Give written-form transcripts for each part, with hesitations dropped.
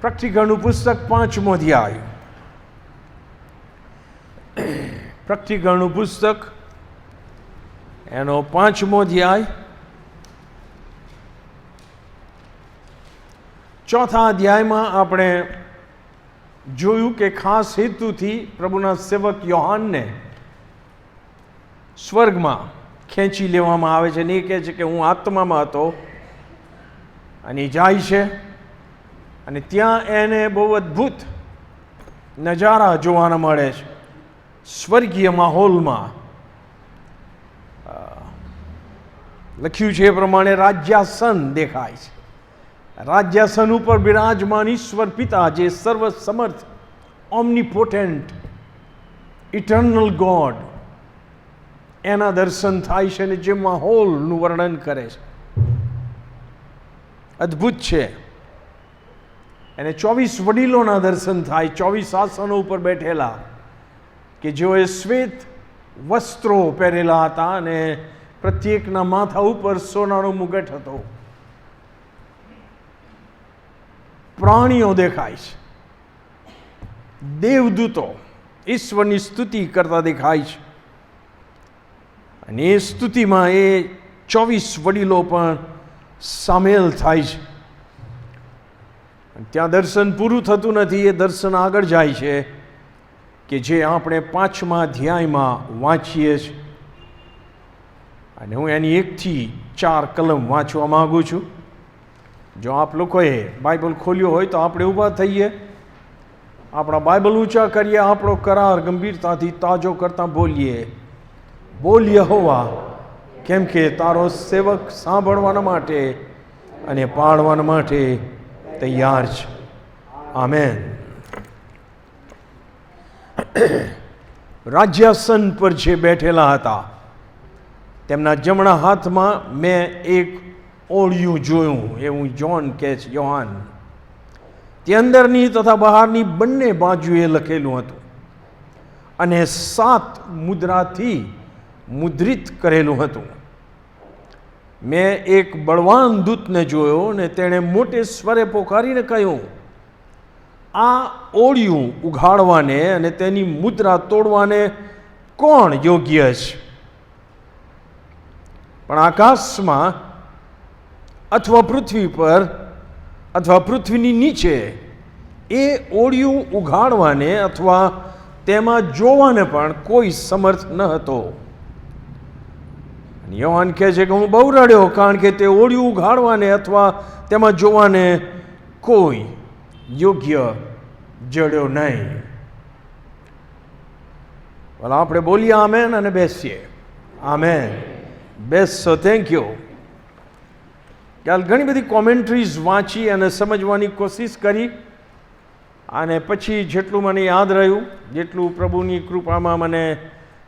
પ્રકટીકરણનું પુસ્તક 5મો અધ્યાય. પ્રકટીકરણનું પુસ્તક એનો 5મો અધ્યાય. ચોથા અધ્યાયમાં આપણે જોયું કે ખાસ હેતુથી પ્રભુના સેવક યોહાનને સ્વર્ગમાં ખેંચી લેવામાં આવે છે અને એ કહે છે કે હું આત્મામાં હતો, અને એ જાય છે અને ત્યાં એને બહુ અદ્ભુત નજારા જોવાના મળે છે. સ્વર્ગીય માહોલમાં લખ્યું છે એ પ્રમાણે રાજ્યાસન દેખાય છે. રાજ્યાસન ઉપર બિરાજમાન ઈશ્વર પિતા, જે સર્વ સમર્થ, ઓમનીપોટેન્ટ, ઇટર્નલ ગોડ, એના દર્શન થાય છે અને જે માહોલનું વર્ણન કરે છે અદ્ભુત છે. એને 24 વડીલોના દર્શન થાય, 24 આસનો ઉપર બેઠેલા, કે જેઓએ શ્વેત વસ્ત્રો પહેરેલા હતા અને પ્રત્યેકના માથા ઉપર સોનાનો મુગટ હતો. પ્રાણીઓ દેખાય છે, દેવદૂતો ઈશ્વરની સ્તુતિ કરતા દેખાય છે, અને એ સ્તુતિમાં એ 24 વડીલો પણ સામેલ થાય છે. ત્યાં દર્શન પૂરું થતું નથી, એ દર્શન આગળ જાય છે, કે જે આપણે 5મા અધ્યાયમાં વાંચીએ છીએ. અને હું એની 1 થી 4 કલમ વાંચવા માગું છું. જો આપ લોકોએ બાઇબલ ખોલ્યો હોય તો આપણે ઊભા થઈએ, આપણા બાઇબલ ઊંચા કરીએ, આપણો કરાર ગંભીરતાથી તાજો કરતા બોલીએ, બોલ યહોવા, કેમ કે તારો સેવક સાંભળવાના માટે અને પાડવાના માટે તૈયાર છે. આમેન. રાજ્યાસન પર જે બેઠેલા હતા તેમના જમણા હાથમાં મેં એક ઓળિયું જોયું, એવું જોન કહે છે, યોહાન. તે અંદરની તથા બહારની બંને બાજુએ લખેલું હતું અને 7 મુદ્રાથી મુદ્રિત કરેલું હતું. મેં એક બળવાન દૂતને જોયો અને તેણે મોટે સ્વરે પોકારીને કહ્યું, આ ઓળિયું ઉઘાડવાને અને તેની મુદ્રા તોડવાને કોણ યોગ્ય છે? પણ આકાશમાં અથવા પૃથ્વી પર અથવા પૃથ્વીની નીચે એ ઓળિયું ઉઘાડવાને અથવા તેમાં જોવાને પણ કોઈ સમર્થ ન હતો. યોહાન કહે છે કે હું બહુ રડ્યો, કારણ કે તે ઓળિયું ઉઘાડવાને અથવા તેમાં જોવાને કોઈ યોગ્ય જડ્યો નહીં. ભલા આપણે બોલીએ આમેન અને બેસીએ. આમેન. બેસો. Thank you. કાલ ઘણી બધી કોમેન્ટ્રીઝ વાંચી અને સમજવાની કોશિશ કરી, અને પછી જેટલું મને યાદ રહ્યું, જેટલું પ્રભુની કૃપામાં મને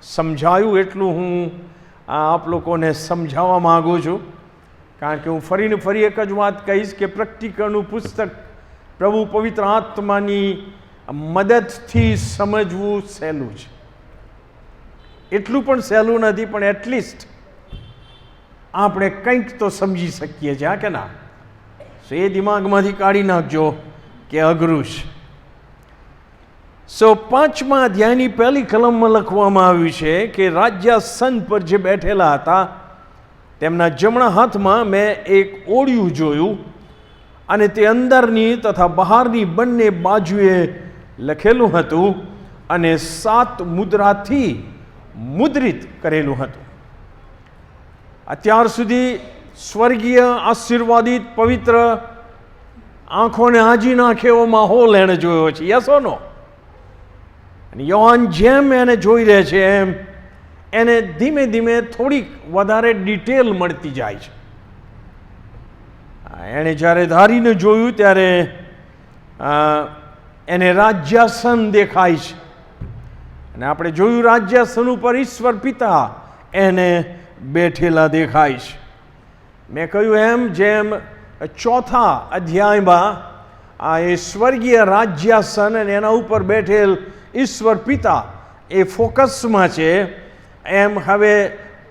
સમજાયું, એટલું હું આપ લોકોને સમજાવવા માગું છું. કારણ કે હું ફરીને ફરી એક જ વાત કહીશ કે પ્રકટીકરણનું પુસ્તક પ્રભુ પવિત્ર આત્માની મદદથી સમજવું સહેલું છે. એટલું પણ સહેલું નથી, પણ એટલીસ્ટ આપણે કંઈક તો સમજી શકીએ છીએ, હા કે ના? એ દિમાગમાંથી કાઢી નાખજો કે અઘરું છે. 5મા અધ્યાયની પહેલી કલમમાં લખવામાં આવ્યું છે કે રાજ્યાસન પર જે બેઠેલા હતા તેમના જમણા હાથમાં મેં એક ઓળિયું જોયું, અને તે અંદરની તથા બહારની બંને બાજુએ લખેલું હતું અને 7 મુદ્રાથી મુદ્રિત કરેલું હતું. અત્યાર સુધી સ્વર્ગીય, આશીર્વાદિત, પવિત્ર, આંખોને આજી નાખે એવો માહોલ એણે જોયો છે. Yes or no? અને યોહાન જેમ એને જોઈ રહે છે એમ એને ધીમે ધીમે થોડીક વધારે ડિટેલ મળતી જાય છે. એણે જ્યારે ધારીને જોયું ત્યારે એને રાજ્યાસન દેખાય છે, અને આપણે જોયું રાજ્યાસન ઉપર ઈશ્વર પિતા એને બેઠેલા દેખાય છે. મેં કહ્યું એમ, જેમ 4થા અધ્યાયમાં આ એ સ્વર્ગીય રાજ્યાસન અને એના ઉપર બેઠેલ ઈશ્વર પિતા એ ફોકસમાં છે, એમ હવે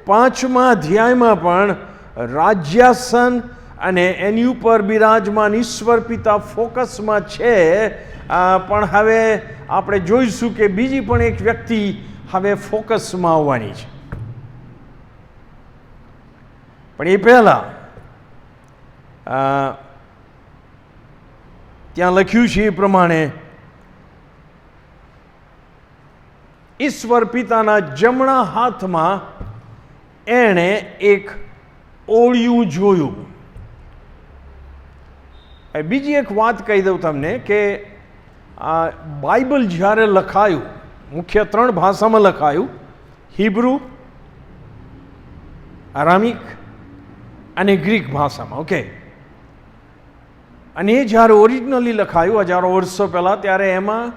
5મા અધ્યાયમાં પણ રાજ્યાસન અને એની ઉપર બિરાજમાન ઈશ્વર પિતા ફોકસમાં છે. પણ હવે આપણે જોઈશું કે બીજી પણ એક વ્યક્તિ હવે ફોકસમાં આવવાની છે. પણ એ પહેલાં ત્યાં લખ્યું છે એ પ્રમાણે ઈશ્વર પિતાના જમણા હાથમાં એણે એક ઓળિયું જોયું. બીજી એક વાત કહી દઉં તમને કે આ બાઇબલ જ્યારે લખાયું, મુખ્ય 3 ભાષામાં લખાયું, હિબ્રુ, આરામિક અને ગ્રીક ભાષામાં. ઓકે. અને એ જ્યારે ઓરિજિનલી લખાયું હજારો વર્ષો પહેલાં, ત્યારે એમાં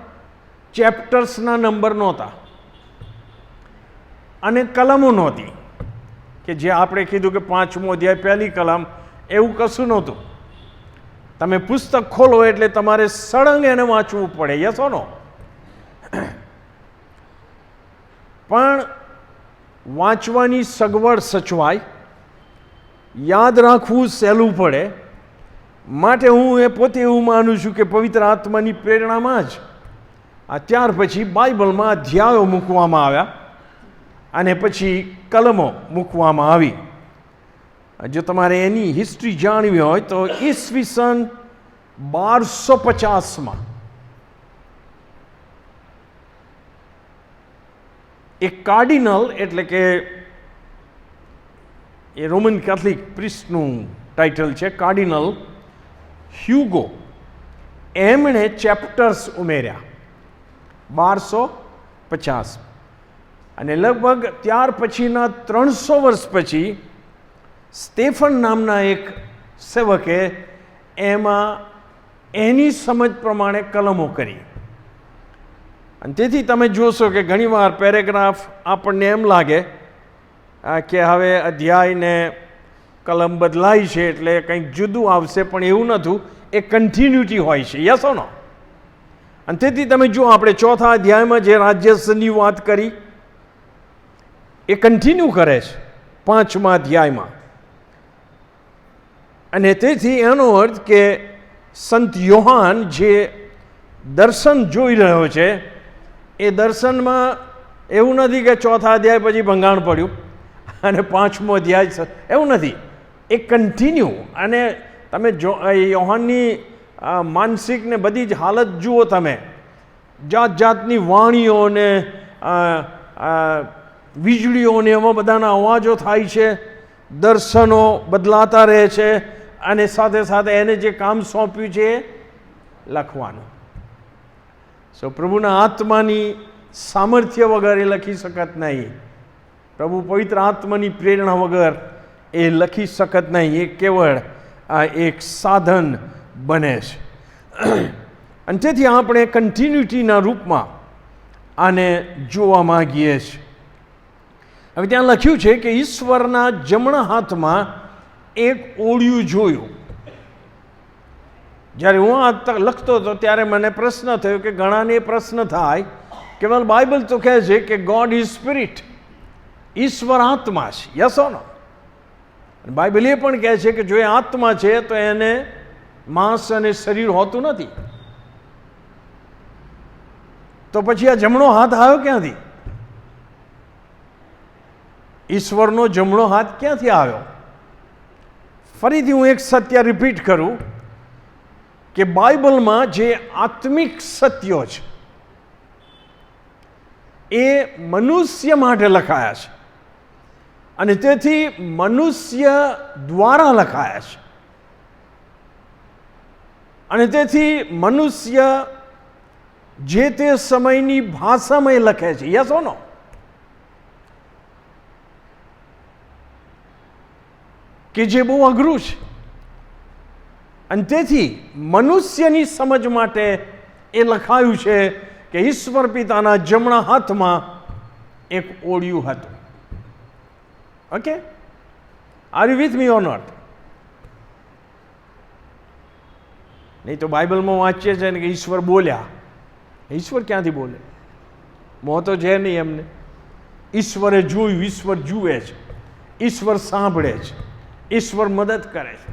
ચેપ્ટર્સના નંબર નહોતા અને કલમો નહોતી કે જે આપણે કીધું કે 5મો અધ્યાય પહેલી કલમ, એવું કશું નહોતું. તમે પુસ્તક ખોલો એટલે તમારે સળંગ એને વાંચવું પડે. યસ ઓર નો? પણ વાંચવાની સગવડ સચવાય, યાદ રાખવું સહેલું પડે. માટે હું એ પોતે એવું માનું છું કે પવિત્ર આત્માની પ્રેરણામાં જ ત્યાર પછી બાઇબલમાં અધ્યાયો મૂકવામાં આવ્યા અને પછી કલમો મૂકવામાં આવી. જો તમારે એની હિસ્ટ્રી જાણવી હોય તો ઈસવીસન 1250માં એક કાર્ડિનલ, એટલે કે એ રોમન કેથોલિક પ્રિસ્ટનું ટાઇટલ છે, કાર્ડિનલ હ્યુગો, એમણે ચેપ્ટર્સ ઉમેર્યા 1250. અને લગભગ ત્યાર પછીના 300 વર્ષ પછી સ્ટેફન નામના એક સેવકે એમાં એની સમજ પ્રમાણે કલમો કરી. અને તેથી તમે જોશો કે ઘણીવાર પેરેગ્રાફ આપણને એમ લાગે કે હવે અધ્યાય ને કલમ બદલાય છે એટલે કંઈક જુદું આવશે, પણ એવું નહોતું. એ કન્ટિન્યુટી હોય છે. Yes or no? અને તેથી તમે જુઓ, આપણે 4થા અધ્યાયમાં જે રાજ્યસની વાત કરી એ કન્ટિન્યુ કરે છે 5મા અધ્યાયમાં. અને તેથી એનો અર્થ કે સંત યોહાન જે દર્શન જોઈ રહ્યો છે એ દર્શનમાં એવું નથી કે 4થા અધ્યાય પછી ભંગાણ પડ્યું અને 5મો અધ્યાય, એવું નથી. એ કન્ટિન્યુ. અને તમે જો યોહાનની માનસિક ને બધી જ હાલત જુઓ, તમે જાત જાતની વાણીઓ ને વીજળીઓ ને એમાં બધાના અવાજો થાય છે, દર્શનો બદલાતા રહે છે, અને સાથે સાથે એને જે કામ સોંપ્યું છે લખવાનું. પ્રભુના આત્માની સામર્થ્ય વગર એ લખી શકત નહીં. પ્રભુ પવિત્ર આત્માની પ્રેરણા વગર એ લખી શકત નહીં. એ કેવળ એક સાધન બને છે. અને તેથી આપણે કન્ટિન્યુટીના રૂપમાં આને જોવા માંગીએ છીએ. હવે ત્યાં લખ્યું છે કે ઈશ્વરના જમણા હાથમાં એક ઓળિયું જોયું. જ્યારે હું આ લખતો હતો ત્યારે મને પ્રશ્ન થયો કે ઘણાને પ્રશ્ન થાય કે બાઇબલ તો કહે છે કે ગોડ ઇઝ સ્પિરિટ, ઈશ્વર આત્મા છે. Yes or no? બાઇબલ એ પણ કહે છે કે જો એ આત્મા છે તો એને માંસ અને શરીર હોતું નથી. તો પછી આ જમણો હાથ આવ્યો ક્યાંથી? ઈશ્વરનો જમણો હાથ ક્યાંથી આવ્યો? ફરીથી હું એક સત્ય રિપીટ કરું કે બાઇબલમાં જે આત્મિક સત્યો છે એ મનુષ્ય માટે લખાયા છે, અને તેથી મનુષ્ય દ્વારા લખાયા છે, અને તેથી મનુષ્ય જે તે સમયની ભાષામાં એ લખે છે. યસ ઓર નો? કે જે બહુ અઘરું છે. અને તેથી મનુષ્યની સમજ માટે એ લખાયું છે કે ઈશ્વર પિતાના જમણા હાથમાં એક ઓળિયું હતું. Okay? Are you with me or not? નહીં તો બાઇબલમાં વાંચીએ છીએ ને કે ઈશ્વર બોલ્યા. ઈશ્વર ક્યાંથી બોલે? મોં તો છે નહીં એમને. ઈશ્વરે જોયું, ઈશ્વર જુએ છે, ઈશ્વર સાંભળે છે, ઈશ્વર મદદ કરે છે.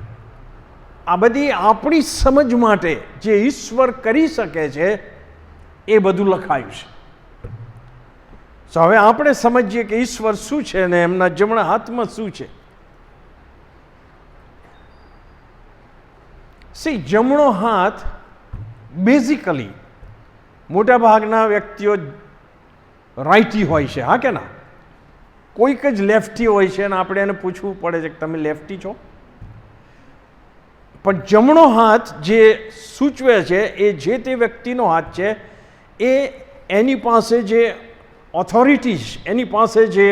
આ બધી આપણી સમજ માટે જે ઈશ્વર કરી શકે છે એ બધું લખાયું છે. તો હવે આપણે સમજીએ કે ઈશ્વર શું છે અને એમના જમણા હાથમાં શું છે. જમણો હાથ બેઝિકલી મોટા ભાગના વ્યક્તિઓ રાઇટી હોય છે, હા કે ના? કોઈક જ લેફ્ટી હોય છે અને આપણે એને પૂછવું પડે છે કે તમે લેફ્ટી છો? પણ જમણો હાથ જે સૂચવે છે એ જે તે વ્યક્તિનો હાથ છે, એ એની પાસે જે ઓથોરિટી છે, એની પાસે જે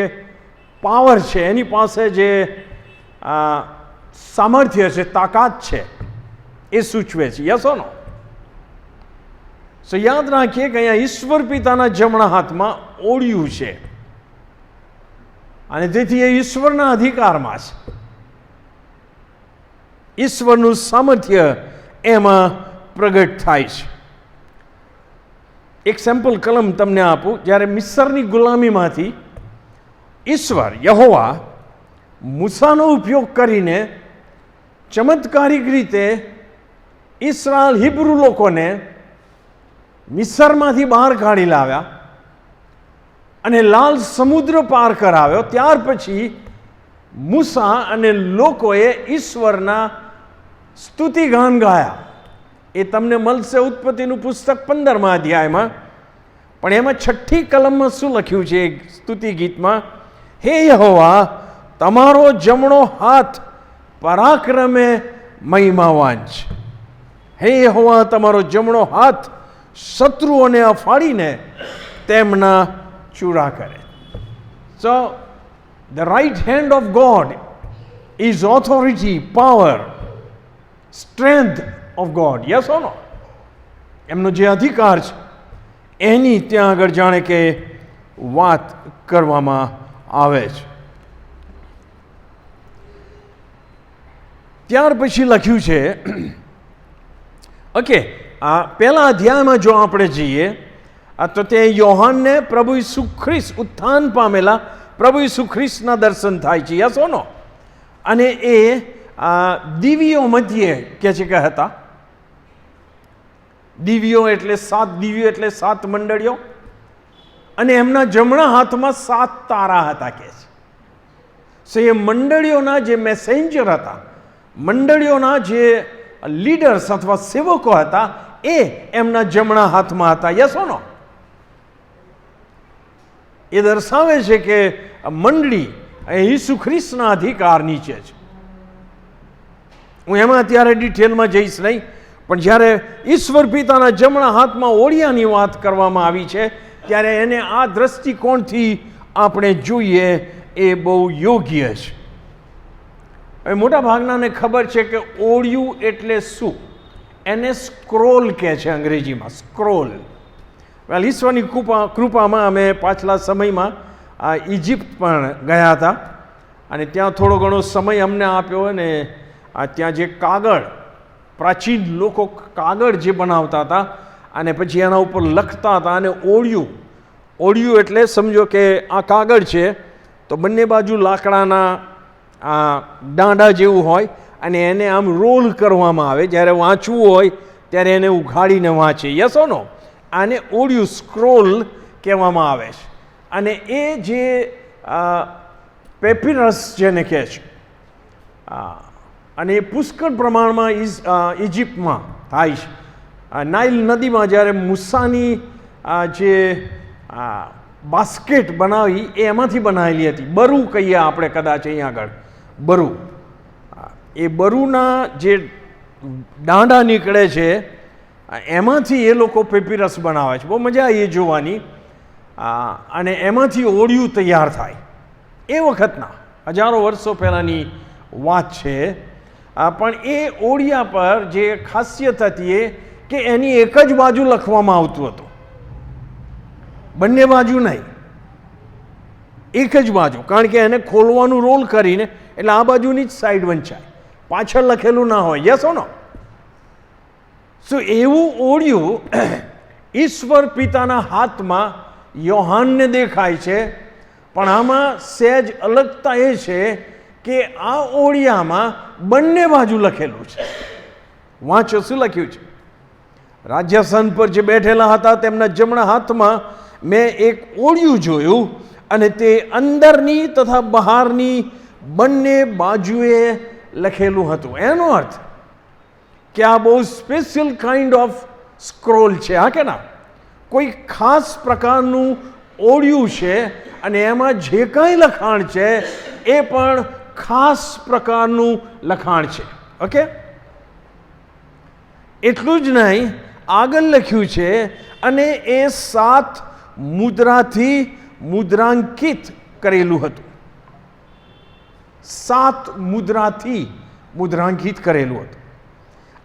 પાવર છે, એની પાસે જે સામર્થ્ય છે, તાકાત છે, એ સૂચવે છે. યસ ઓર નો? સો યાદ રાખીએ કે અહીંયા ઈશ્વર પિતાના જમણા હાથમાં ઓળિયું છે અને તેથી એ ઈશ્વરના અધિકારમાં છે. ઈશ્વરનું સામર્થ્ય એમાં પ્રગટ થાય છે. એક સેમ્પલ કલમ તમને આપું. જ્યારે મિસ્રની ગુલામીમાંથી ઈશ્વર યહોવા મૂસાનો ઉપયોગ કરીને ચમત્કારિક રીતે ઇસ્રાએલ હિબ્રુ લોકોને મિસ્રમાંથી બહાર કાઢી લાવ્યા અને લાલ સમુદ્ર પાર કરાવ્યો, ત્યાર પછી મૂસા અને લોકોએ ઈશ્વરના સ્તુતિગાન ગાયા. એ તમને મળશે ઉત્પત્તિનું પુસ્તક 15મા અધ્યાયમાં. પણ એમાં 6ઠી કલમમાં શું લખ્યું છે સ્તુતિ ગીતમાં? હે યહોવા, તમારો જમણો હાથ પરાક્રમે મહિમાવાન છે. હે યહોવા, તમારો જમણો હાથ શત્રુઓને અફાડીને તેમના ચૂરા કરે. So the right hand of God is authority, power, strength of God. Yes or no? એમનો જે અધિકાર છે એની ત્યાં આગળ જાણે કે વાત કરવામાં આવે છે. ત્યાર પછી લખ્યું છે, ઓકે, આ પહેલા અધ્યાયમાં જો આપણે જઈએ તો તે યોહાનને પ્રભુ ઈસુ ખ્રિસ્ત, ઉત્થાન પામેલા પ્રભુ ઈસુ ખ્રિસ્તના દર્શન થાય છે. Yes or no? અને એ દિવ્યો મધ્યે કે છે કે હતા. દિવ્યો એટલે 7 દિવ્યો એટલે 7 મંડળીઓ, અને એમના જમણા હાથમાં 7 તારા હતા કે છે. સો એ મંડળીઓના જે મેસેન્જર હતા, મંડળીઓના જે લીડર્સ અથવા સેવકો હતા, એ એમના જમણા હાથમાં હતા. યસ ઓર નો? એ દર્શાવે છે કે મંડળી એ ઈસુ ખ્રિસ્તના અધિકાર નીચે છે. હું એમાં અત્યારે ડિટેલમાં જઈશ નહીં, પણ જ્યારે ઈશ્વર પિતાના જમણા હાથમાં ઓળિયાની વાત કરવામાં આવી છે ત્યારે એને આ દ્રષ્ટિકોણથી આપણે જોઈએ એ બહુ યોગ્ય છે. હવે મોટા ભાગનાને ખબર છે કે ઓળિયું એટલે શું. એને સ્ક્રોલ કહે છે અંગ્રેજીમાં, સ્ક્રોલ. વેલ, ઈશ્વરની કૃપામાં અમે પાછલા સમયમાં ઇજિપ્ત પણ ગયા હતા અને ત્યાં થોડો ઘણો સમય અમને આપ્યો. અને ત્યાં જે કાગળ, પ્રાચીન લોકો કાગળ જે બનાવતા હતા અને પછી એના ઉપર લખતા હતા, અને ઓળિયું એટલે સમજો કે આ કાગળ છે તો બંને બાજુ લાકડાના દાંડા જેવું હોય અને એને આમ રોલ કરવામાં આવે. જ્યારે વાંચવું હોય ત્યારે એને ઉઘાડીને વાંચે. યસ ઓર નો? આને ઓળિયું, સ્ક્રોલ કહેવામાં આવે છે. અને એ જે પેપિરસ જેને કહે છે, અને એ પુષ્કળ પ્રમાણમાં ઇજિપ્તમાં થાય છે. નાઇલ નદીમાં જ્યારે મૂસાની જે બાસ્કેટ બનાવી એ એમાંથી બનાવેલી હતી. બરુ કહીએ આપણે કદાચ અહીંયા આગળ, બરુ. એ બરુના જે દાંડા નીકળે છે એમાંથી એ લોકો પેપિરસ બનાવે છે. બહુ મજા આવી એ જોવાની. અને એમાંથી ઓળિયું તૈયાર થાય. એ વખતના હજારો વર્ષો પહેલાંની વાત છે. પણ એ ઓળિયા પર જે ખાસિયત હતી એ કે એની એક જ બાજુ લખવામાં આવતું હતું, બંને બાજુ નહીં, એક જ બાજુ. કારણ કે એને ખોલવાનું રોલ કરીને એટલે આ બાજુની જ સાઈડ વંચાય, પાછળ લખેલું ના હોય. યસ ઓર નો? સો એવું ઓળિયું ઈશ્વર પિતાના હાથમાં યોહાનને દેખાય છે. પણ આમાં સહેજ અલગતા એ છે કે આ ઓળિયામાં બંને બાજુ લખેલું છે. વાંચો શું લખ્યું છે. રાજ્યાસન પર જે બેઠેલા હતા તેમના જમણા હાથમાં મેં એક ઓળિયું જોયું, અને તે અંદરની તથા બહારની બંને બાજુએ લખેલું હતું. એનો અર્થ કે આ બહુ સ્પેશિયલ કાઇન્ડ ઓફ સ્ક્રોલ છે. હા કે ના? કોઈ ખાસ પ્રકારનું ઓળિયું છે, અને એમાં જે કાંઈ લખાણ છે એ પણ ખાસ પ્રકારનું લખાણ છે. ઓકે, એટલું જ નહીં, આગળ લખ્યું છે, અને એ 7 મુદ્રાથી મુદ્રાંકિત કરેલું હતું. 7 મુદ્રાથી મુદ્રાંકિત કરેલું હતું.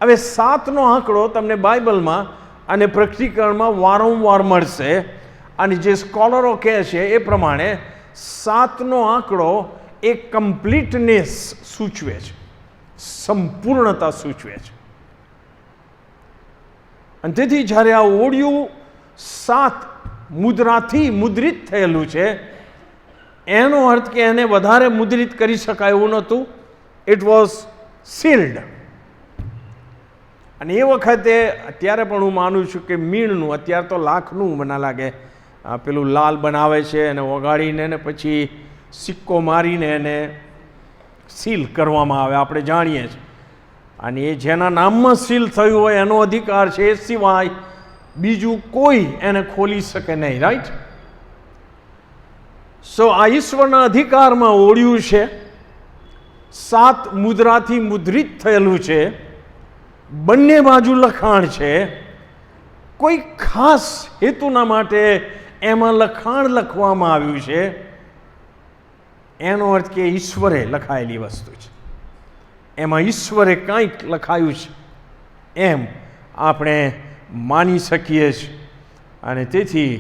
હવે 7નો આંકડો તમને બાઇબલમાં અને પ્રકટીકરણમાં વારંવાર મળશે, અને જે સ્કોલરો કહે છે એ પ્રમાણે 7નો આંકડો એ કમ્પ્લીટનેસ સૂચવે છે, સંપૂર્ણતા સૂચવે છે. અને તેથી જ્યારે આ ઓળિયું 7 મુદ્રાથી મુદ્રિત થયેલું છે, એનો અર્થ કે એને વધારે મુદ્રિત કરી શકાય એવું નહોતું. It was sealed. અને એ વખતે, અત્યારે પણ હું માનું છું કે મીણનું, અત્યારે તો લાખનું મને લાગે પેલું લાલ બનાવે છે અને ઓગાળીને ને પછી સિક્કો મારીને એને સીલ કરવામાં આવે, આપણે જાણીએ છીએ. અને એ જેના નામમાં સીલ થયું હોય એનો અધિકાર છે, એ સિવાય બીજું કોઈ એને ખોલી શકે નહીં. રાઈટ? સો આ ઈશ્વરના અધિકારમાં ઓળિયું છે, 7 મુદ્રાથી મુદ્રિત થયેલું છે, બંને બાજુ લખાણ છે. કોઈ ખાસ હેતુના માટે એમાં લખાણ લખવામાં આવ્યું છે. એનો અર્થ કે ઈશ્વરે લખાયેલી વસ્તુ છે, એમાં ઈશ્વરે કંઈક લખાયું છે એમ આપણે માની શકીએ છીએ. અને તેથી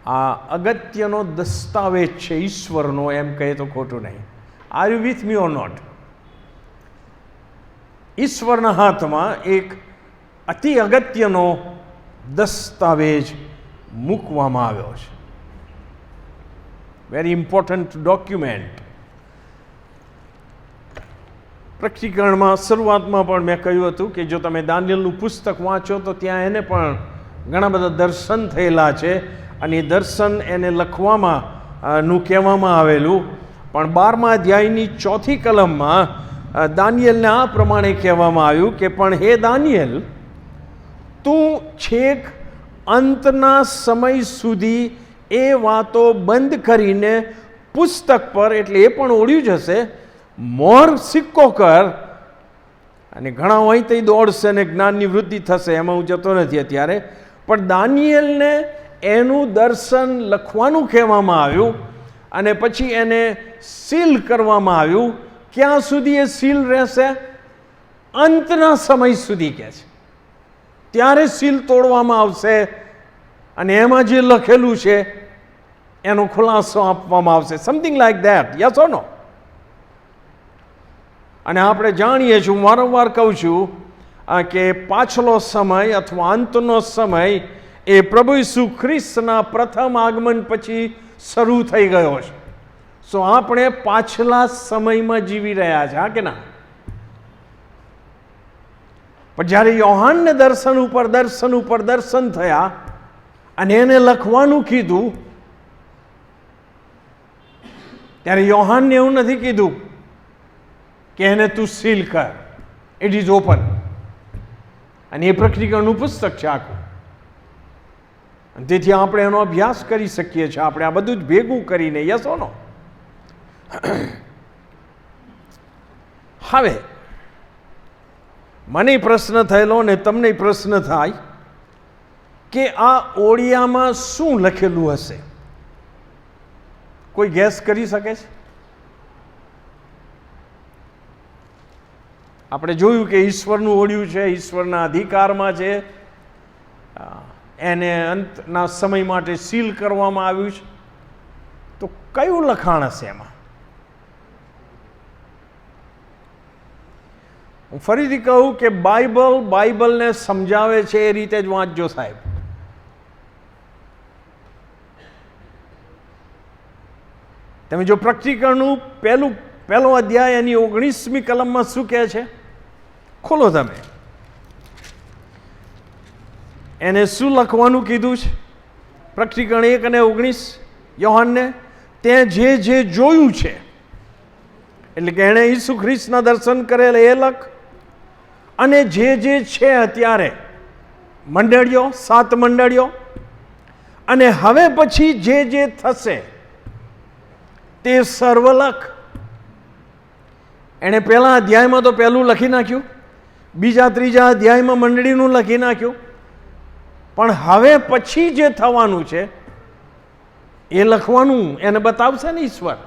આ અગત્યનો દસ્તાવેજ છે ઈશ્વરનો, એમ કહે તો ખોટું નહીં. Are you with me or not? ઈશ્વરના હાથમાં એક અતિ અગત્યનો દસ્તાવેજ મૂકવામાં આવ્યો છે. Very important document. પ્રકટીકરણમાં શરૂઆતમાં પણ મેં કહ્યું હતું કે જો તમે દાનિયેલનું પુસ્તક વાંચો તો ત્યાં એને પણ ઘણા બધા દર્શન થયેલા છે, અને એ દર્શન એને લખવામાં નું કહેવામાં આવેલું. પણ 12મા અધ્યાયની 4થી કલમમાં દાનિયેલને આ પ્રમાણે કહેવામાં આવ્યું કે પણ હે દાનિયેલ, તું છેક અંતના સમય સુધી એ વાતો બંધ કરીને પુસ્તક પર, એટલે એ પણ ઓળ્યું જ હશે, મોર સિક્કો કર. અને ઘણા હોય તો દોડશે ને જ્ઞાનની વૃદ્ધિ થશે, એમાં હું જતો નથી અત્યારે. પણ દાનિયેલને એનું દર્શન લખવાનું કહેવામાં આવ્યું, અને પછી એને સીલ કરવામાં આવ્યું. ક્યાં સુધી એ સીલ રહેશે? અંતના સમય સુધી કહે છે. ત્યારે સીલ તોડવામાં આવશે, અને એમાં જે લખેલું છે એનો ખુલાસો આપવામાં આવશે. Something like that. Yes or no? અને આપણે જાણીએ છીએ, હું વારંવાર કહું છું કે પાછલો સમય અથવા અંતનો સમય એ પ્રભુ ઈસુ ખ્રિસ્તના પ્રથમ આગમન પછી શરૂ થઈ ગયો છે. સો આપણે પાછલા સમયમાં જીવી રહ્યા છે. હા કે ના? પણ જ્યારે યોહાનને દર્શન ઉપર દર્શન થયા અને એને લખવાનું કીધું, ત્યારે યોહાનને એવું નથી કીધું કે એને તું સીલ કર, ઇટ ઇઝ ઓપન. અને એ પ્રકટીકરણનું પુસ્તક છે આખું. અને તેથી આપણે એનો અભ્યાસ કરી શકીએ છીએ, આપણે આ બધું જ ભેગું કરીને. યસ ઓર નો? હવે મને પ્રશ્ન થયેલો ને તમને પ્રશ્ન થાય કે આ ઓળિયામાં શું લખેલું હશે? કોઈ ગેસ કરી શકે છે? આપણે જોયું કે ઈશ્વરનું ઓળિયું છે, ઈશ્વરના અધિકારમાં છે, એને અંતના સમય માટે સીલ કરવામાં આવ્યું છે. તો કયું લખાણ હશે એમાં? હું ફરીથી કહું કે બાઇબલને સમજાવે છે એ રીતે જ વાંચજો સાહેબ. તમે જો પ્રકટીકરણનું પહેલો અધ્યાય એની 19મી કલમમાં શું કહે છે? ખોલો તમે. એને શું લખવાનું કીધું છે? પ્રકટીકરણ 1 અને 19 યોહાનને તે જે જોયું છે, એટલે કે એણે ઈસુ ખ્રિસ્તના દર્શન કરેલ એ લખ, અને જે છે અત્યારે મંડળીઓ, 7 મંડળીઓ, અને હવે પછી જે થશે તે સર્વ લખ. એણે પહેલા અધ્યાયમાં તો પહેલું લખી નાખ્યું, બીજા ત્રીજા અધ્યાયમાં મંડળીનું લખી નાખ્યું, પણ હવે પછી જે થવાનું છે એ લખવાનું એને બતાવશે ને ઈશ્વર.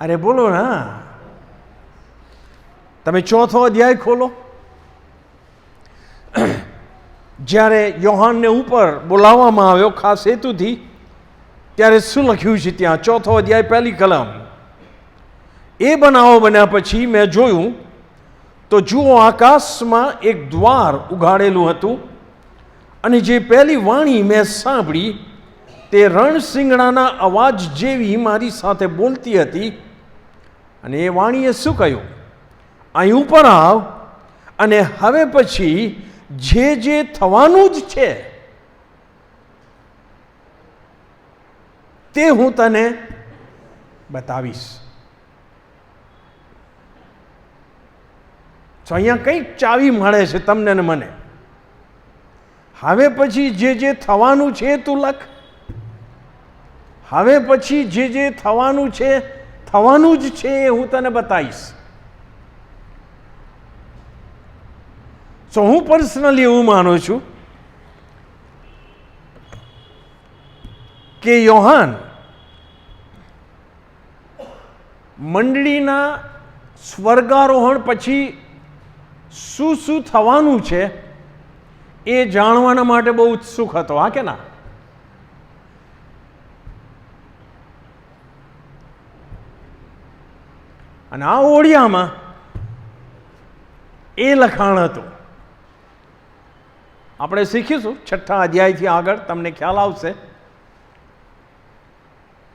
અરે બોલો ના, તમે 4થો અધ્યાય ખોલો. જ્યારે યોહાનને ઉપર બોલાવવામાં આવ્યો ખાસ હેતુથી, ત્યારે શું લખ્યું છે ત્યાં? 4થો અધ્યાય 1લી કલમ. એ બનાવો બન્યા પછી મેં જોયું તો જુઓ, આકાશમાં એક દ્વાર ઉઘાડેલું હતું, અને જે પહેલી વાણી મેં સાંભળી તે રણશિંગડાના અવાજ જેવી મારી સાથે બોલતી હતી. અને એ વાણીએ શું કહ્યું? અહીં ઉપર આવ, અને હવે પછી જે થવાનું જ છે તે હું તને બતાવીશ. તો અહીંયા કંઈક ચાવી મળે છે તમને ને મને. હવે પછી જે થવાનું છે તું લખ. હવે પછી જે થવાનું છે, થવાનું જ છે એ હું તને બતાવીશ. તો હું પર્સનલી એવું માનું છું કે યોહાન મંડળીના સ્વર્ગારોહણ પછી શું થવાનું છે એ જાણવાના માટે બહુ ઉત્સુક હતો. હા કે ના? અને આ ઓડિયામાં એ લખાણ હતું. આપણે શીખીશું 6થા અધ્યાયથી આગળ, તમને ખ્યાલ આવશે.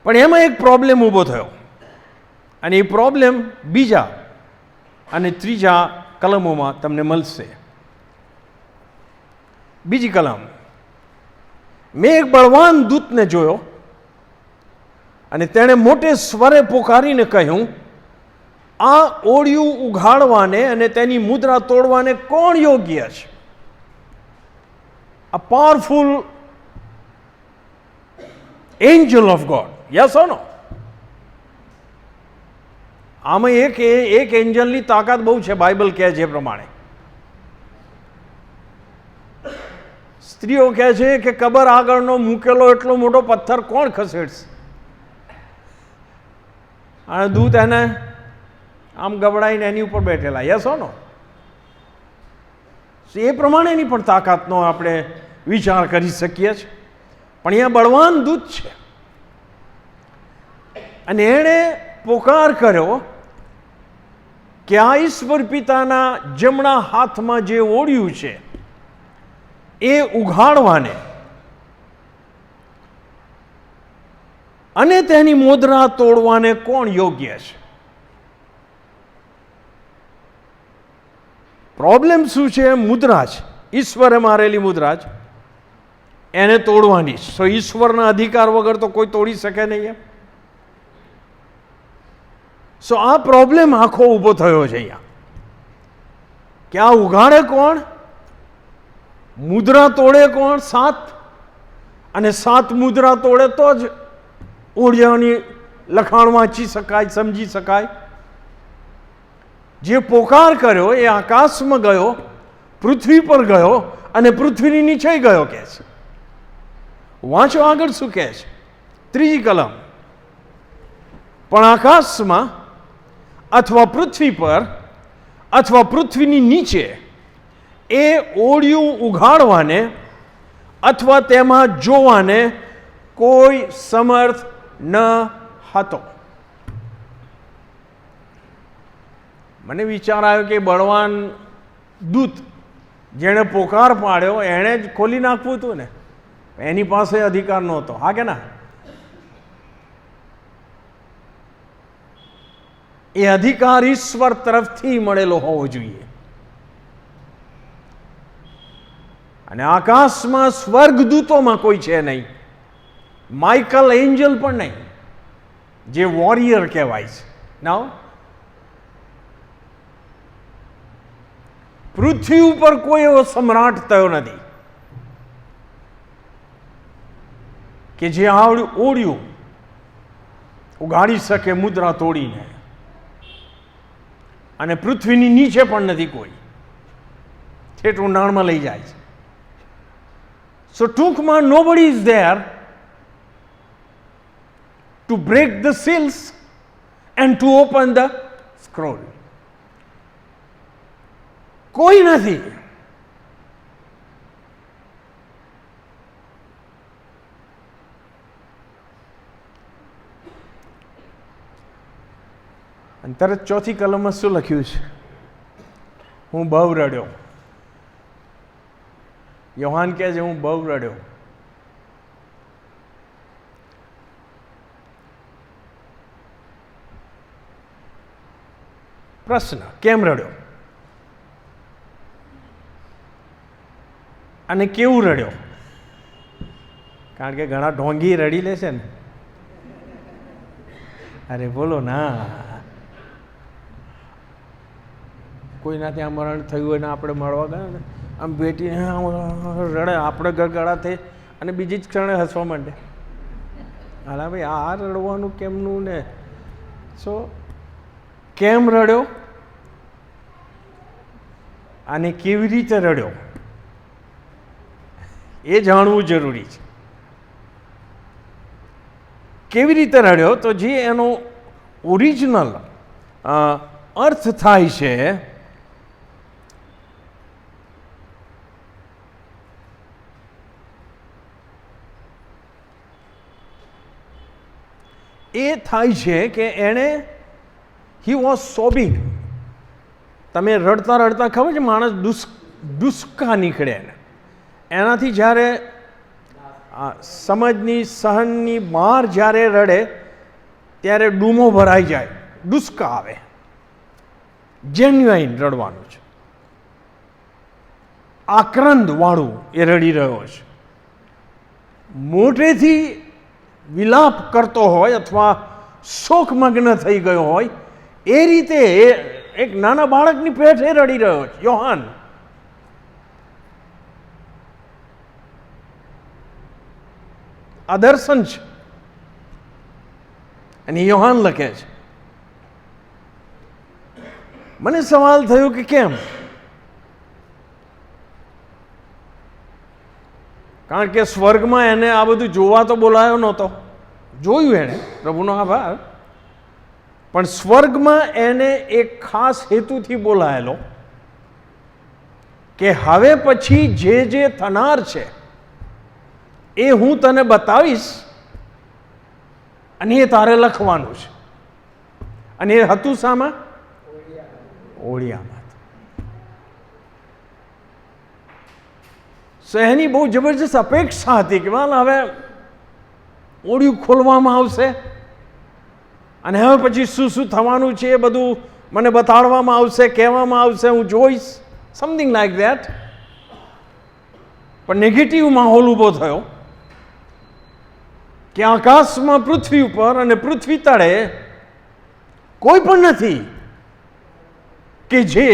પણ એમાં એક પ્રોબ્લેમ ઊભો થયો, અને એ પ્રોબ્લેમ બીજા અને ત્રીજા કલમોમાં તમને મળશે. બીજી કલમ, મેં એક બળવાન દૂતને જોયો, અને તેણે મોટે સ્વરે પોકારીને કહ્યું, આ ઓળિયું ઉઘાડવાને અને તેની મુદ્રા તોડવાને કોણ યોગ્ય છે? A powerful angel of God. Yes or no? આમાં એક એન્જલની તાકાત બહુ છે, બાઇબલ કહે છે એ પ્રમાણે. સ્ત્રીઓ કહે છે કે કબર આગળનો મૂકેલો એટલો મોટો પથ્થર કોણ ખસેડશે? અને દૂત એને આમ ગબડાઈને એની ઉપર બેઠેલા. યસ હો નો? એ પ્રમાણેની પણ તાકાતનો આપણે વિચાર કરી શકીએ છીએ. પણ અહીંયા બળવાન દૂત છે, અને એણે પોકાર કર્યો કે આ ઈશ્વર પિતાના જમણા હાથમાં જે ઓળ્યું છે એ ઉઘાડવાને અને તેની મુદ્રા તોડવાને કોણ યોગ્ય છે? પ્રોબ્લેમ શું છે? મુદ્રા છે, ઈશ્વરે મારેલી મુદ્રા છે, એને તોડવાની છે. તો ઈશ્વરના અધિકાર વગર તો કોઈ તોડી શકે નહીં. સો આ પ્રોબ્લેમ આખો ઊભો થયો છે અહીંયા, કે આ ઉઘાડે કોણ, મુદ્રા તોડે કોણ? 7, અને 7 મુદ્રા તોડે તો જ ઓળિયાની લખાણ વાંચી શકાય, સમજી શકાય. જે પોકાર કર્યો એ આકાશમાં ગયો, પૃથ્વી પર ગયો, અને પૃથ્વીની નીચે ગયો કહે છે. વાંચો આગળ શું કહે છે? 3જી કલમ, પણ આકાશમાં અથવા પૃથ્વી પર અથવા પૃથ્વીની નીચે એ ઓળિયું ઉઘાડવાને અથવા તેમાં જોવાને કોઈ સમર્થ ન હતો. મને વિચાર આવ્યો કે બળવાન દૂત જેણે પોકાર પાડ્યો એણે જ ખોલી નાખવું હતું ને, એની પાસે અધિકાર નહોતો. હા કે ના? એ અધિકાર ઈશ્વર તરફથી મળેલો હોવો જોઈએ. અને આકાશમાં સ્વર્ગદૂતોમાં કોઈ છે નહીં, માઇકલ એન્જલ પણ નહીં, જે વોરિયર કહેવાય છે. નાવ પૃથ્વી ઉપર કોઈ એવો સમ્રાટ થયો નથી કે જે ઓળ્યું ઉગાડી શકે મુદ્રા તોડીને, અને પૃથ્વીની નીચે પણ નથી કોઈ, ઠેઠ ઊંડાણમાં લઈ જાય છે. સો ટૂંકમાં nobody is there to break the seals and to open the scroll. કોઈ નથી. અને તરત ચોથી કલમમાં શું લખ્યું છે? હું બહુ રડ્યો. યોહાન કહે છે હું બહુ રડ્યો. પ્રશ્ન, કેમ રડ્યો અને કેવું રડ્યો? કારણ કે ઘણા ઢોંગી રડી લે છે ને. અરે બોલો ના, કોઈના ત્યાં મરણ થયું હોય ને આપણે મળવા ગયા ને આમ બેટીને રડે, આપણે ગળગળા થઈ અને બીજી જ ક્ષણે હસવા માંડે. હાલા ભાઈ આ રડવાનું કેમનું ને? સો કેમ રડ્યો અને કેવી રીતે રડ્યો એ જાણવું જરૂરી છે. કેવી રીતે રડ્યો? તો જે એનો ઓરિજિનલ અર્થ થાય છે એ થાય છે કે એણે હી વોઝ સોબિંગ. તમે રડતા રડતા ખબર છે માણસ ડુસકા નીકળે ને, એનાથી જ્યારે સમજની સહનની બહાર જ્યારે રડે ત્યારે ડૂમો ભરાઈ જાય, ડુસકા આવે. જેન્યુઆઇન રડવાનું છે, આક્રંદ વાળું એ રડી રહ્યો છે. મોટેથી વિલાપ કરતો હોય અથવા શોકમગ્ન થઈ ગયો હોય એ રીતે એક નાના બાળકની પેઠે રડી રહ્યો છે યોહાન. આ દર્શન છે અને યોહાન લખે છે. મને સવાલ થયો કે કેમ? કારણ કે સ્વર્ગમાં એને આ બધું જોવા તો બોલાયો નહોતો. જોયું એણે, પ્રભુનો આભાર. પણ સ્વર્ગમાં એને એક ખાસ હેતુથી બોલાયેલો કે હવે પછી જે જે થનાર છે એ હું તને બતાવીશ અને એ તારે લખવાનું છે. અને એ હતું શામાં? ઓળિયામાં. સો એની બહુ જબરજસ્ત અપેક્ષા હતી કે હવે ઓળિયું ખોલવામાં આવશે અને હવે પછી શું શું થવાનું છે એ બધું મને બતાડવામાં આવશે, કહેવામાં આવશે, હું જોઈશ, સમથિંગ લાઈક ધેટ. પણ નેગેટિવ માહોલ ઊભો થયો કે આકાશમાં પૃથ્વી ઉપર અને પૃથ્વી તળે કોઈ પણ નથી કે જે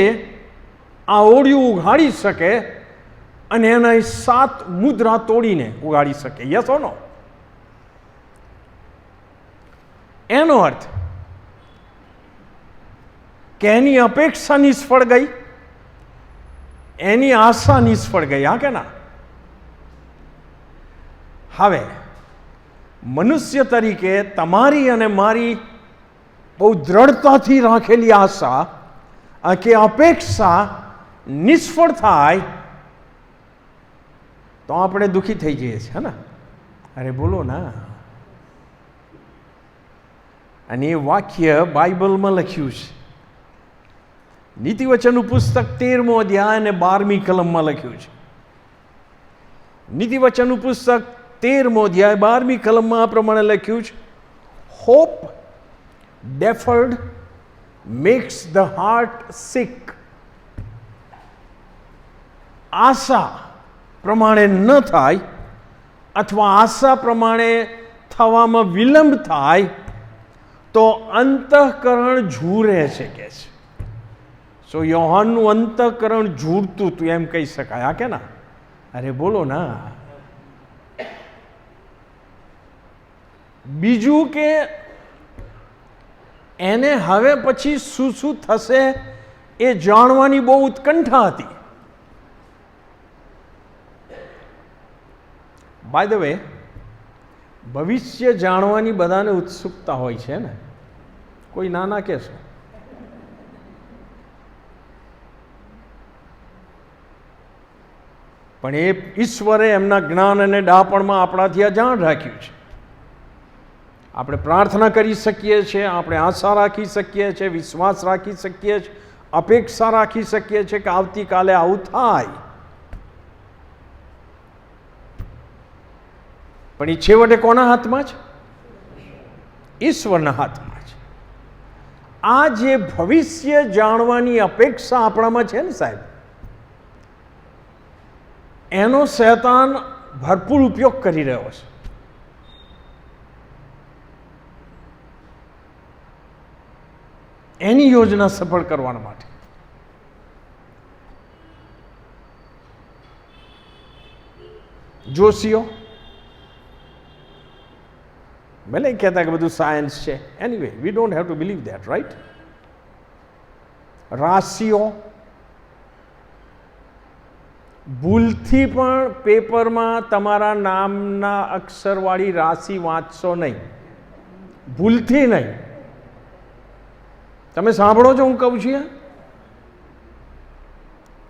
આ ઓળિયું ઉઘાડી શકે અને એના 7 મુદ્રા તોડીને ઉગાડી શકે. યસ ઓર નો? એનો અર્થ કે એની અપેક્ષા નિષ્ફળ ગઈ, એની આશા નિષ્ફળ ગઈ. હા કે ના? હવે મનુષ્ય તરીકે તમારી અને મારી બહુ દ્રઢતાથી રાખેલી આશા કે અપેક્ષા નિષ્ફળ થાય તો આપણે દુઃખી થઈ જઈએ છીએ ને. અરે બોલો ના. અને એ વાક્ય બાઇબલમાં લખ્યું છે. નીતિવચનનું પુસ્તક 13મો અધ્યાય અને 12મી કલમમાં લખ્યું છે. નીતિવચનનું પુસ્તક 13મો અધ્યાય 12મી કલમમાં આ પ્રમાણે લખ્યું છે, hope deferred makes the heart sick. આશા પ્રમાણે ન થાય અથવા આશા પ્રમાણે થવામાં વિલંબ થાય તો અંતઃકરણ ઝૂરે છે કે છે. સો યોહાનનું અંતઃકરણ ઝૂરતું તું એમ કહી શકાય. હા કે ના? અરે બોલો ના. બીજું કે એને હવે પછી શું શું થશે એ જાણવાની બહુ ઉત્કંઠા હતી. બાય ધ વે, ભવિષ્ય જાણવાની બધાને ઉત્સુકતા હોય છે ને, કોઈ ના કહેશો. પણ એ ઈશ્વરે એમના જ્ઞાન અને ડાપણમાં આપણાથી આ જાણ રાખ્યું છે. આપણે પ્રાર્થના કરી શકીએ છીએ, આપણે આશા રાખી શકીએ છીએ, વિશ્વાસ રાખી શકીએ છીએ, અપેક્ષા રાખી શકીએ છીએ કે આવતીકાલે આવું થાય. પણ એ છેવટે કોના હાથમાં છે? ઈશ્વરના હાથમાં છે. આ જે ભવિષ્ય જાણવાની અપેક્ષા આપણામાં છે ને સાહેબ, એનો શૈતાન ભરપૂર ઉપયોગ કરી રહ્યો છે. એની યોજના સફળ કરવા માટે. જોશીઓ ભલે કહેતા કે બધું સાયન્સ છે, anyway we don't have to believe that, right? રાશિઓ ભૂલથી પણ પેપરમાં તમારા નામના અક્ષરવાળી રાશિ વાંચશો નહીં. ભૂલથી નહીં. તમે સાંભળો છો હું કહું છું?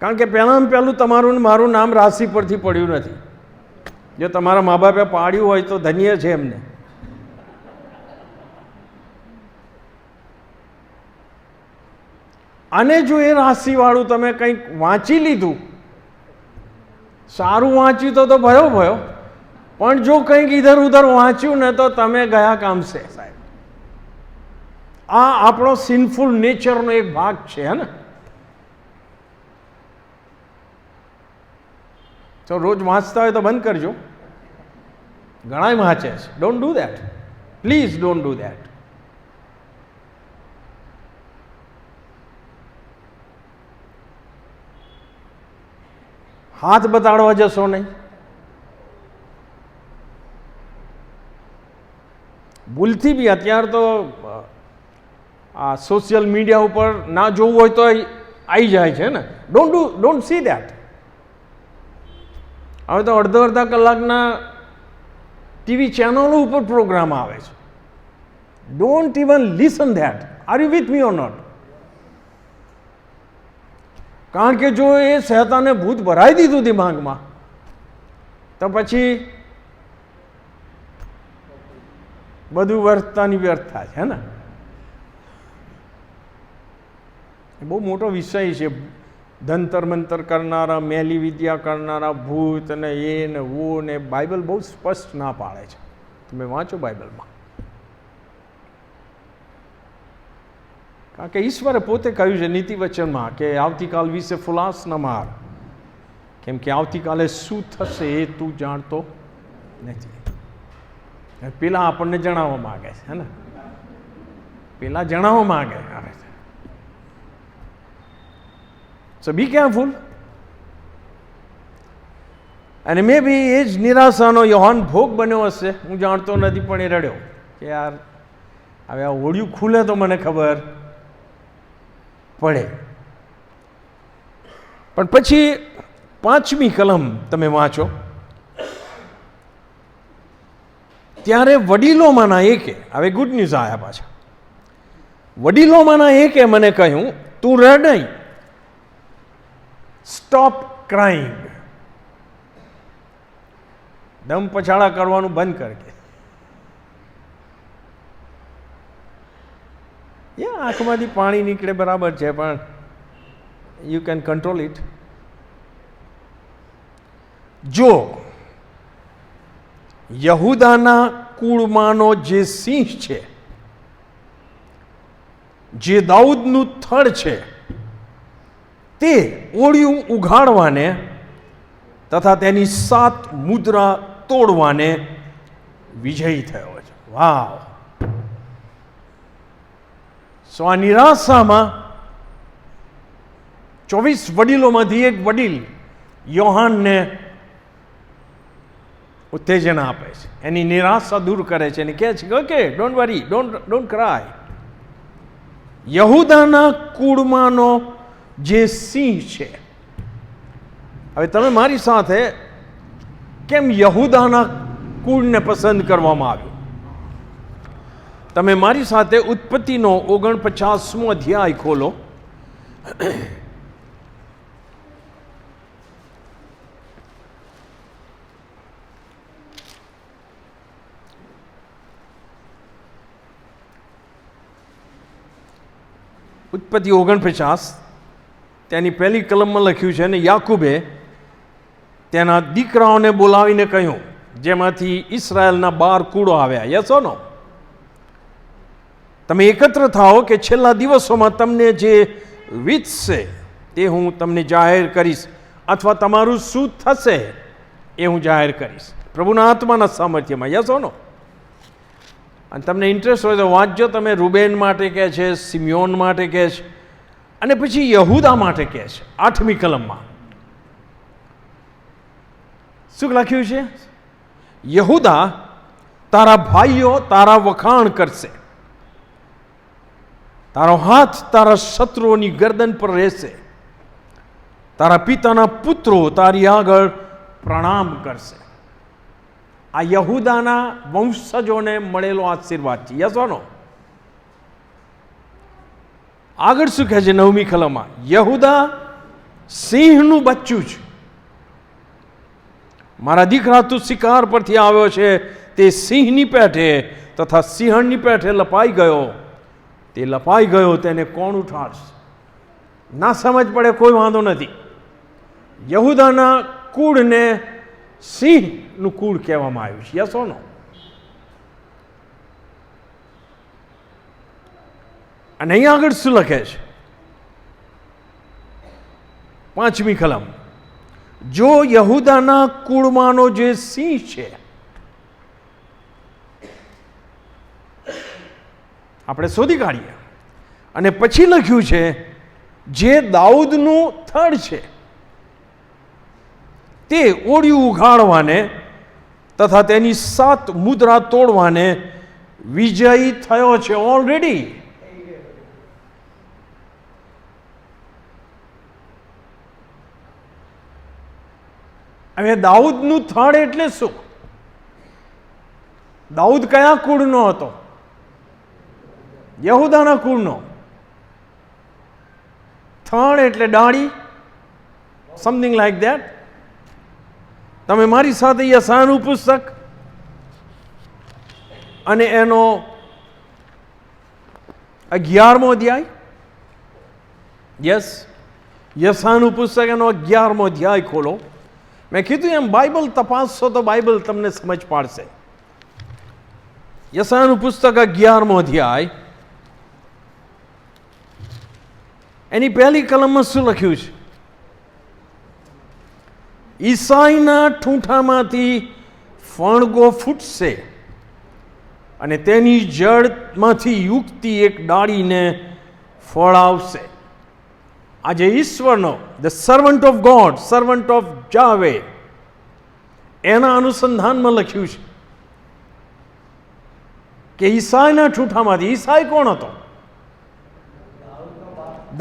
કારણ કે પહેલાં પહેલું તમારું ને મારું નામ રાશિ પરથી પડ્યું નથી. જો તમારા મા બાપે પાડ્યું હોય તો ધન્ય છે એમને. અને જો એ રાશિવાળું તમે કંઈક વાંચી લીધું, સારું વાંચ્યું તો ભયો, પણ જો કંઈક ઇધર ઉધર વાંચ્યું ને તો તમે ગયા કામ છે સાહેબ. આ આપણો સિનફુલ નેચરનો એક ભાગ છે ને. તો રોજ વાંચતા હોય તો બંધ કરજો. ઘણા વાંચે છે. Don't do that, please don't do that. હાથ બતાડવા જશો નહીં. ભૂલથી બી અત્યારે તો આ સોશિયલ મીડિયા ઉપર ના જોવું હોય તો આવી જાય છે ને. Don't see that. હવે તો અડધા કલાકના ટીવી ચેનલો ઉપર પ્રોગ્રામ આવે છે. Don't even listen that. Are you with me or not? કારણ કે જો એ શૈતાને ભૂત ભરાઈ દીધું દિમાગમાં તો પછી બધું વ્યર્થતાની વ્યર્થતા છે ને. એ બહુ મોટો વિષય છે. ધંતર મંતર કરનારા, મેલી વિદ્યા કરનારા, ભૂત ને એ ને વો ને બાઇબલ બહુ સ્પષ્ટ ના પાડે છે. તમે વાંચો બાઇબલમાં. કારણ કે ઈશ્વરે પોતે કહ્યું છે નીતિ વચનમાં કે આવતીકાલ વિશે ફુલાસ ન માર, કેમ કે આવતીકાલે શું થશે એ તું જાણતો નથી. પેલા આપણને જણાવવા માંગે છે ને, પેલા જણાવવા માંગે છે. સો બી કેરફુલ. અને મે બી એ જ નિરાશાનો યોહાન ભોગ બન્યો હશે. હું જાણતો નથી, પણ એ રડ્યો કે યાર હવે આ હોળિયું ખુલે તો મને ખબર પડે. પણ પછી 5મી કલમ તમે વાંચો ત્યારે વડીલોમાંના એકે, હવે ગુડ ન્યૂઝ આવ્યા પાછા, વડીલોમાંના એકે મને કહ્યું તું રડ નહીં, સ્ટોપ ક્રાઇંગ. દમ પછાડા કરવાનું બંધ કર કે. આંખમાંથી પાણી નીકળે બરાબર છે, પણ યુ કેન કંટ્રોલ ઇટ. જો યહૂદાના કુળમાંનો જે સિંહ છે, જે દાઉદનું થડ છે, તે ઓળિયું ઉઘાડવાને તથા તેની 7 મુદ્રા તોડવાને વિજયી થયો છે. વાવ! સો આ નિરાશામાં 24 વડીલોમાંથી એક વડીલ યોહાનને ઉત્તેજન આપે છે, એની નિરાશા દૂર કરે છે અને કહે છે કે okay, don't worry, don't cry. યહૂદાના કુળમાંનો જે સિંહ છે, હવે તમે મારી સાથે કેમ યહૂદાના કુળને પસંદ કરવામાં આવ્યું? તમે મારી સાથે ઉત્પત્તિનો 49મો અધ્યાય ખોલો. ઉત્પત્તિ 49 તેની પહેલી કલમમાં લખ્યું છે, અને યાકૂબે તેના દીકરાઓને બોલાવીને કહ્યું, જેમાંથી ઇસરાયેલના 12 કુળો આવ્યા. યસ ઓર નો? તમે એકત્ર થાઓ કે છેલ્લા દિવસોમાં તમને જે વીતશે તે હું તમને જાહેર કરીશ, અથવા તમારું શું થશે એ હું જાહેર કરીશ પ્રભુના આત્માના સામર્થ્યમાં. Yes or no? અને તમને ઇન્ટરેસ્ટ હોય તો વાંચજો. તમે રૂબેન માટે કહે છે, સિમિયોન માટે કહે છે, અને પછી યહૂદા માટે કહે છે 8મી કલમમાં. શું લખ્યું છે? યહૂદા, તારા ભાઈઓ તારા વખાણ કરશે, તારો હાથ તારા શત્રુઓની ગરદન પર રહેશે, તારા પિતાના પુત્રો તારી આગળ પ્રણામ કરશે. આ યહૂદાના વંશજોને મળેલો આશીર્વાદ છે. યસ ઓર નો? આગળ શું કહે છે 9મી કલમમાં? યહૂદા સિંહનું બચ્ચું છે. મારા દીકરા, તું શિકાર પરથી આવ્યો છે, તે સિંહની પેઠે તથા સિંહણની પેઠે લપાઈ ગયો. તે લપાઈ ગયો, તેને કોણ ઉઠાડશે? ના સમજ પડે કોઈ વાંધો નથી. યહૂદાના કુળને સિંહનું કુળ કહેવામાં આવ્યું છે. Yes or no? અને અહીં આગળ શું લખે છે? 5મી કલમ, જો યહૂદાના કુળમાંનો જે સિંહ છે, આપણે શોધી કાઢીએ. અને પછી લખ્યું છે જે દાઉદનું થડ છે, તે ઓળિયું ઉઘાડવાને તથા તેની 7 મુદ્રા તોડવાને વિજયી થયો છે ઓલરેડી. હવે દાઉદનું થડ એટલે શું? દાઉદ કયા કુળનો હતો? યહૂદાના કુળનો. થડ એટલે ડાળી, સમથિંગ લાઈક ધેટ. તમે મારી સાથે યશાયાનું પુસ્તક અને એનો 11મો અધ્યાય, યસ, યશાયાનું પુસ્તક એનો 11મો અધ્યાય ખોલો. મેં કીધું એમ બાઇબલ તપાસશો તો બાઇબલ તમને સમજ પાડશે. યશાયાનું પુસ્તક 11મો અધ્યાય, એની પહેલી કલમમાં શું લખ્યું છે? ઈસાઈના ઠૂંઠામાંથી ફણગો ફૂટશે અને તેની જડમાંથી યુક્તિ એક ડાળીને ફળ આવશે. આજે ઈશ્વરનો, the servant of God, servant of Yahweh, એના અનુસંધાનમાં લખ્યું છે કે ઈસાઈના ઠૂંઠામાંથી. ઈસાઈ કોણ હતો?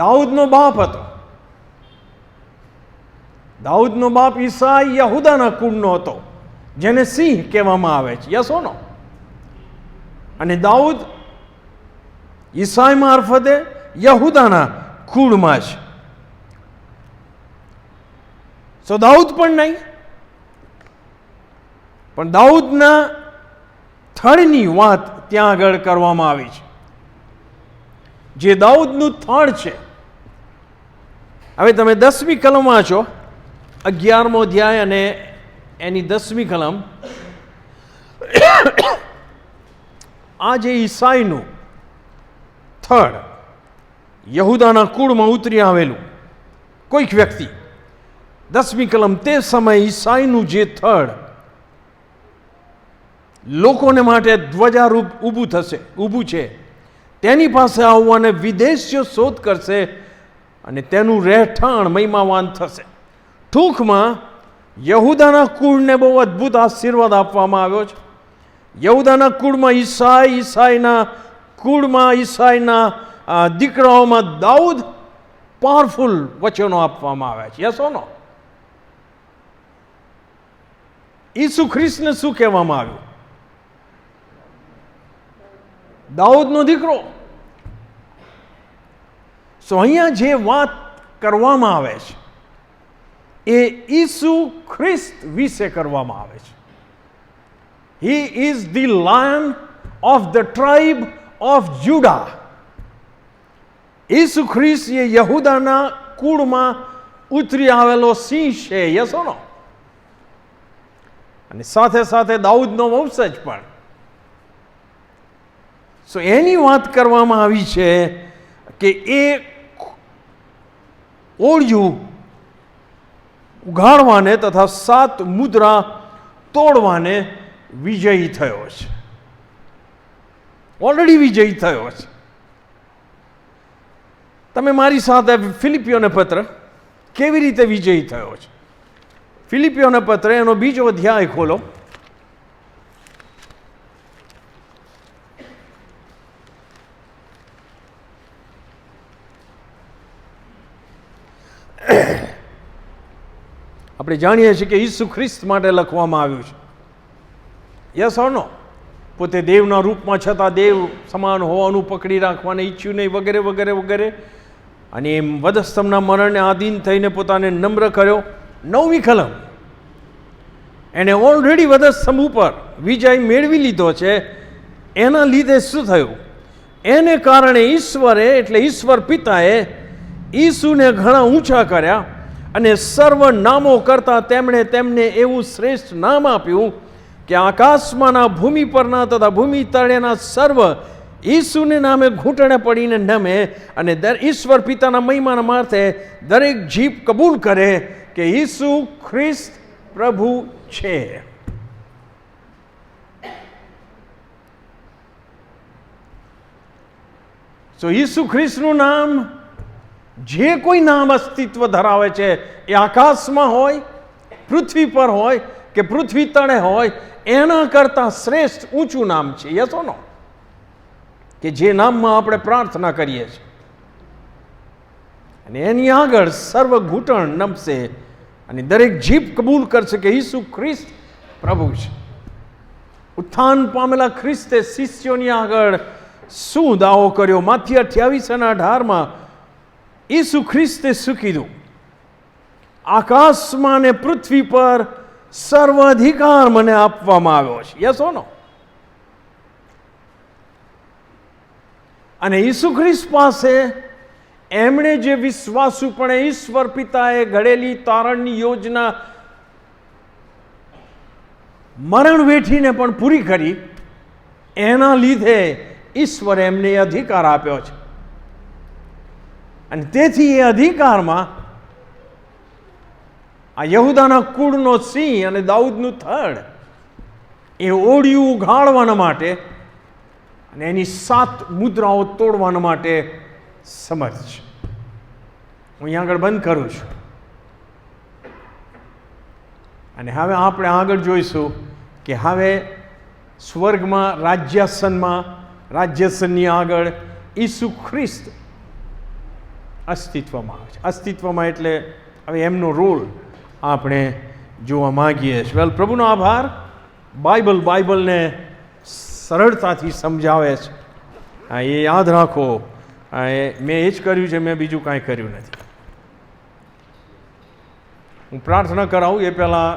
દાઉદનો બાપ હતો. દાઉદનો બાપ ઈસાઈ યહૂદાના કુળનો હતો, જેને સિંહ કહેવામાં આવે છે. Yes or no? અને દાઉદ ઈસાઈ મારફતે યહૂદાના કુળમાં છે. સો દાઉદ પણ નહીં, પણ દાઉદના થડની વાત ત્યાં આગળ કરવામાં આવી છે. જે દાઉદનું થડ છે. હવે તમે 10મી કલમ વાંચો, 11મો અધ્યાય અને એની 10મી કલમ. આ જે ઈસાઈનું થડ યહૂદાના કુળમાં ઉતરી આવેલું કોઈક વ્યક્તિ, 10મી કલમ, તે સમયે ઈસાઈનું જે થડ લોકોને માટે ધ્વજારૂપ ઊભું છે, તેની પાસે આવવાને વિદેશીઓ શોધ કરશે અને તેનું રહેઠાણ મહિમાવાન થશે. ટૂંકમાં યહૂદાના કુળને બહુ અદ્ભુત આશીર્વાદ આપવામાં આવ્યો છે. યહૂદાના કુળમાં ઈસાઈ, ઈસાઈના કુળમાં ઈસાઈના દીકરાઓમાં દાઉદ, પાવરફુલ વચનો આપવામાં આવ્યા છે. યસ ઓર નો? ઈસુ ખ્રિસ્તને શું કહેવામાં આવ્યું? દાઉદનો દીકરો. સો અહીંયા જે વાત કરવામાં આવે છે એ ઈસુ ખ્રિસ્ત વિશે કરવામાં આવે છે. He is the Lion of the tribe of Judah. ઈસુ ખ્રિસ્ત એ યહૂદાના કુળમાં ઉતરી આવેલો સિંહ છે. Yes or no? અને સાથે સાથે દાઉદનો વંશજ પણ. સો એની વાત કરવામાં આવી છે કે એ ઓળિયું ઉઘાડવાને તથા 7 મુદ્રા તોડવાને વિજયી થયો છે. ઓલરેડી વિજયી થયો છે. તમે મારી સાથે ફિલિપીઓને પત્ર કેવી રીતે વિજયી થયો છે? ફિલિપીઓને પત્ર એનો 2જો અધ્યાય ખોલો. આપણે જાણીએ છીએ કે ઈસુ ખ્રિસ્ત માટે લખવામાં આવ્યું છે. યસ ઓર નો? પોતે દેવના રૂપમાં છતાં દેવ સમાન હોવાનું પકડી રાખવાને ઈચ્છ્યું નહીં, વગેરે વગેરે વગેરે. અને એમ વધસ્તંભના મરણને આધીન થઈને પોતાને નમ્ર કર્યો. 9મી કલમ, એણે ઓલરેડી વધસ્તંભ ઉપર વિજય મેળવી લીધો છે. એના લીધે શું થયું? એને કારણે ઈશ્વરે, એટલે ઈશ્વર પિતાએ ઈસુને ઘણા ઊંચા કર્યા અને સર્વ નામો કરતાં તેમણે તેમને એવું શ્રેષ્ઠ નામ આપ્યું કે આકાશમાંના, ભૂમિ પરના તથા ભૂમિ તળેના સર્વ ઈસુને નામે ઘૂંટણે પડીને નમે અને ઈશ્વર પિતાના મહિમાના માર્થે દરેક જીભ કબૂલ કરે કે ઈસુ ખ્રિસ્ત પ્રભુ છે. સો ઈસુ ખ્રિસ્તનું નામ, જે કોઈ નામ અસ્તિત્વ ધરાવે છે, એ આકાશમાં હોય, પૃથ્વી પર હોય કે પૃથ્વી તળે હોય, એના કરતાં શ્રેષ્ઠ ઊંચું નામ છે. યસ ઓર નો? કે જે નામમાં આપણે પ્રાર્થના કરીએ છીએ અને એની આગળ સર્વ ઘૂંટણ નમશે અને દરેક જીભ કબૂલ કરશે કે ઈસુ ખ્રિસ્ત પ્રભુ છે. ઉત્થાન પામેલા ખ્રિસ્તે શિષ્યોની આગળ શું દાવો કર્યો? માથી 28:18 ઈસુ ખ્રિસ્તે શું કીધું? આકાશમાં ને પૃથ્વી પર સર્વ અધિકાર મને આપવામાં આવ્યો છે. Yes or no? અને ઈસુ ખ્રિસ્ત પાસે એમણે જે વિશ્વાસુપણે ઈશ્વર પિતાએ ઘડેલી તારણની યોજના મરણ વેઠીને પણ પૂરી કરી, એના લીધે ઈશ્વરે એમને અધિકાર આપ્યો છે. અને તેથી એ અધિકારમાં આ યહૂદાના કુળનો સિંહ અને દાઉદનું થડ એ ઓળિયું ઉઘાડવાના માટે અને એની 7 મુદ્રાઓ તોડવાના માટે સમર્થ છે. હું અહીં આગળ બંધ કરું છું. અને હવે આપણે આગળ જોઈશું કે હવે સ્વર્ગમાં રાજ્યાસનની આગળ ઈસુ ખ્રિસ્ત અસ્તિત્વમાં આવે છે. અસ્તિત્વમાં એટલે હવે એમનો રોલ આપણે જોવા માગીએ છીએ. વેલ, પ્રભુનો આભાર. બાઇબલને સરળતાથી સમજાવે છે. એ યાદ રાખો. મેં એ જ કર્યું છે, મેં બીજું કાંઈ કર્યું નથી. હું પ્રાર્થના કરાવું એ પહેલાં